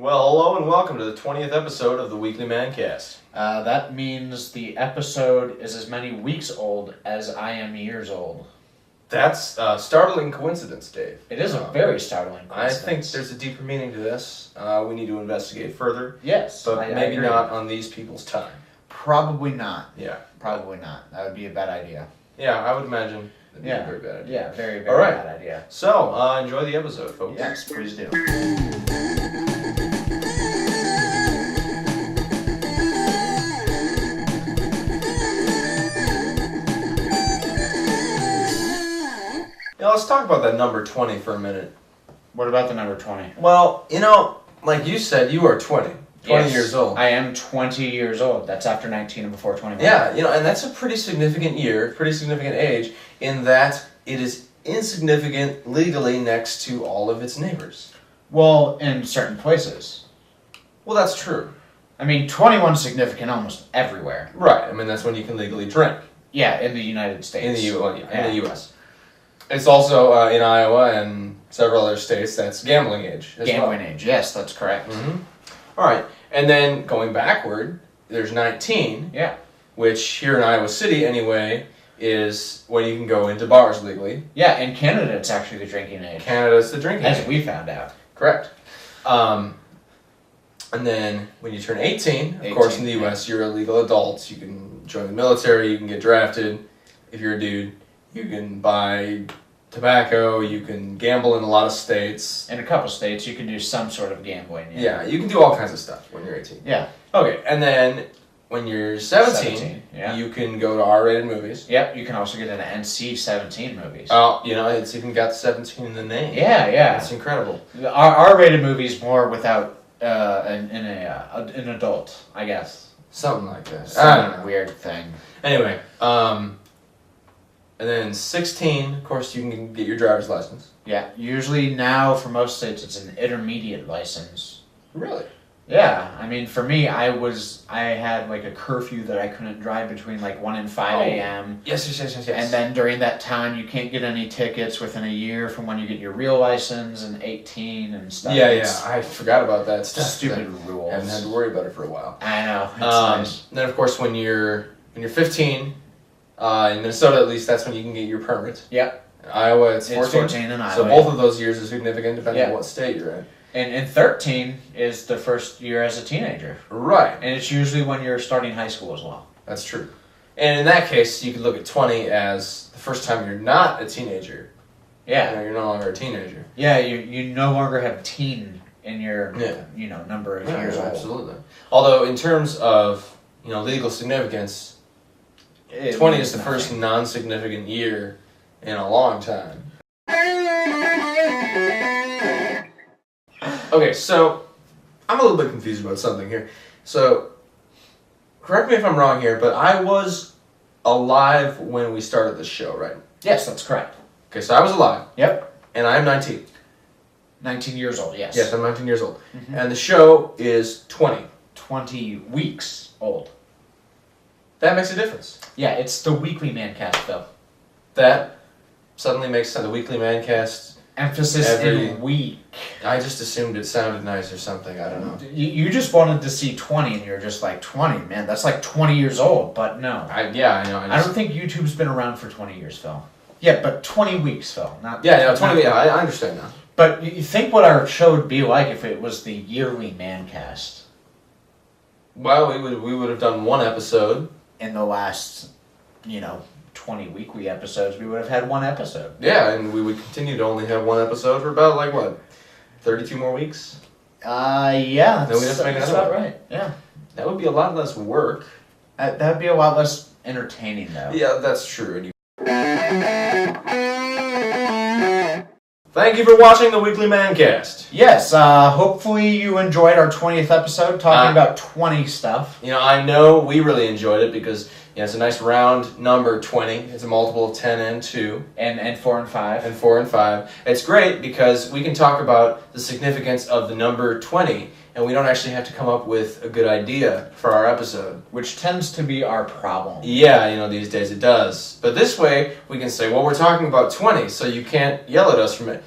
Well, hello and welcome to the 20th episode of the Weekly MANcast. That means the episode is as many weeks old as I am years old. That's a startling coincidence, Dave. It is a very startling coincidence. I think there's a deeper meaning to this. We need to investigate further. Yes, but maybe not on these people's time. Probably not. Yeah. Probably not. That would be a bad idea. Yeah, I would imagine it'd be a very bad idea. Yeah, very bad idea. So, enjoy the episode, folks. Yes, please do. Yeah, let's talk about that number 20 for a minute. What about the number 20? Well, like you said, you are 20 Yes, years old. I am 20 years old. That's after 19 and before 21. Yeah, and that's a pretty significant year, pretty significant age, in that it is insignificant legally next to all of its neighbors. Well, in certain places. Well, that's true. I mean, 21 is significant almost everywhere. Right, I mean, that's when you can legally drink. Yeah, in the United States. In the U.S. It's also in Iowa and several other states, that's gambling age as Gambling age, yes, that's correct. Mm-hmm. All right, and then going backward, there's 19. Yeah. Which here in Iowa City, anyway, is when you can go into bars legally. Yeah, in Canada, it's actually the drinking age. Canada's the drinking age. As we found out. Correct. And then when you turn 18, of course, in the U.S., you're a legal adult. You can join the military, you can get drafted. If you're a dude, you can buy tobacco, you can gamble in a lot of states. In a couple states, you can do some sort of gambling. Yeah, you can do all kinds of stuff when you're 18. Yeah. Okay, and then when you're 17 you can go to R-rated movies. Yep, you can also get into NC-17 movies. Oh, it's even got 17 in the name. Yeah. It's incredible. R-rated movies more without an adult, I guess. Something like that. Some weird thing. Anyway, and then 16, of course, you can get your driver's license. Yeah, usually now for most states it's an intermediate license. Really? Yeah, I mean for me I had like a curfew that I couldn't drive between like 1 and 5 a.m. Yes. And then during that time you can't get any tickets within a year from when you get your real license and 18 and stuff. Yeah, I forgot about that stuff. Stupid rules. I haven't had to worry about it for a while. I know, it's nice. Then of course when you're 15, in Minnesota at least, that's when you can get your permit. Yep. In Iowa it's 14. It's 14 in Iowa. So both of those years are significant depending on what state you're in. And 13 is the first year as a teenager. Right. And it's usually when you're starting high school as well. That's true. And in that case, you could look at 20 as the first time you're not a teenager. Yeah. You're no longer a teenager. Yeah, you no longer have teen in your number of years old. Absolutely. Although in terms of legal significance, 20 is the first non-significant year in a long time. Okay, so I'm a little bit confused about something here. So, correct me if I'm wrong here, but I was alive when we started this show, right? Yes, that's correct. Okay, so I was alive. Yep. And I'm 19. 19 years old, yes. Yes, I'm 19 years old. Mm-hmm. And the show is 20. 20 weeks old. That makes a difference. Yeah, it's the weekly MANcast, though. That suddenly makes sense. The weekly MANcast. Emphasis in week. I just assumed it sounded nice or something. I don't know. You just wanted to see 20, and you're just like, 20, man, that's like 20 years old. But no. I know. I don't think YouTube's been around for 20 years, Phil. Yeah, but 20 weeks, Phil. 20. Yeah, I understand now. But you think what our show would be like if it was the yearly MANcast? Well, we would have done one episode. In the last, 20 weekly episodes, we would have had one episode. Yeah, and we would continue to only have one episode for about, 32 more weeks? Yeah. Then we'd have to make another about one. Right, yeah. That would be a lot less work. That would be a lot less entertaining, though. Yeah, that's true. Thank you for watching the Weekly MANcast. Yes, hopefully you enjoyed our 20th episode, talking about 20 stuff. I know we really enjoyed it because it's a nice round number, 20. It's a multiple of 10 and 2. And 4 and 5. And 4 and 5. It's great because we can talk about the significance of the number 20, and we don't actually have to come up with a good idea for our episode. Which tends to be our problem. Yeah, these days it does. But this way, we can say, well, we're talking about 20, so you can't yell at us from it.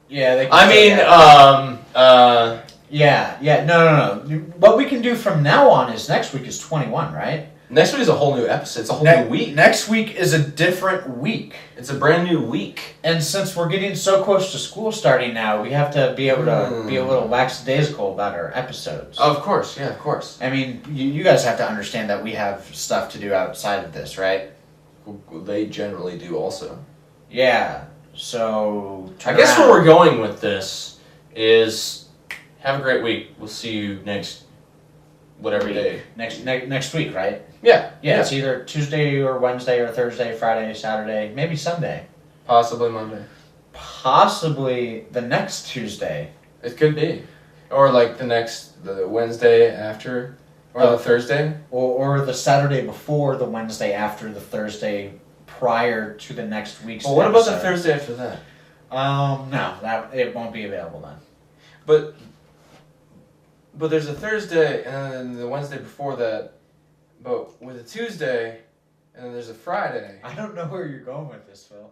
Yeah, they can Yeah. No. What we can do from now on is next week is 21, right? Next week is a whole new episode. It's a whole new week. Next week is a different week. It's a brand new week. And since we're getting so close to school starting now, we have to be able to be a little lackadaisical about our episodes. Of course, yeah, of course. I mean, you guys have to understand that we have stuff to do outside of this, right? They generally do also. Yeah. So I guess where we're going with this is have a great week. We'll see you next whatever day. Next week, right? Yeah. It's either Tuesday or Wednesday or Thursday, Friday, Saturday, maybe Sunday. Possibly Monday. Possibly the next Tuesday. It could be. Or like the Wednesday after, or the Thursday. Or the Saturday before the Wednesday after the Thursday prior to the next week's Well, what about the Thursday after that? No, it won't be available then. But there's a Thursday and then the Wednesday before that, but with a Tuesday and then there's a Friday. I don't know where you're going with this, Phil.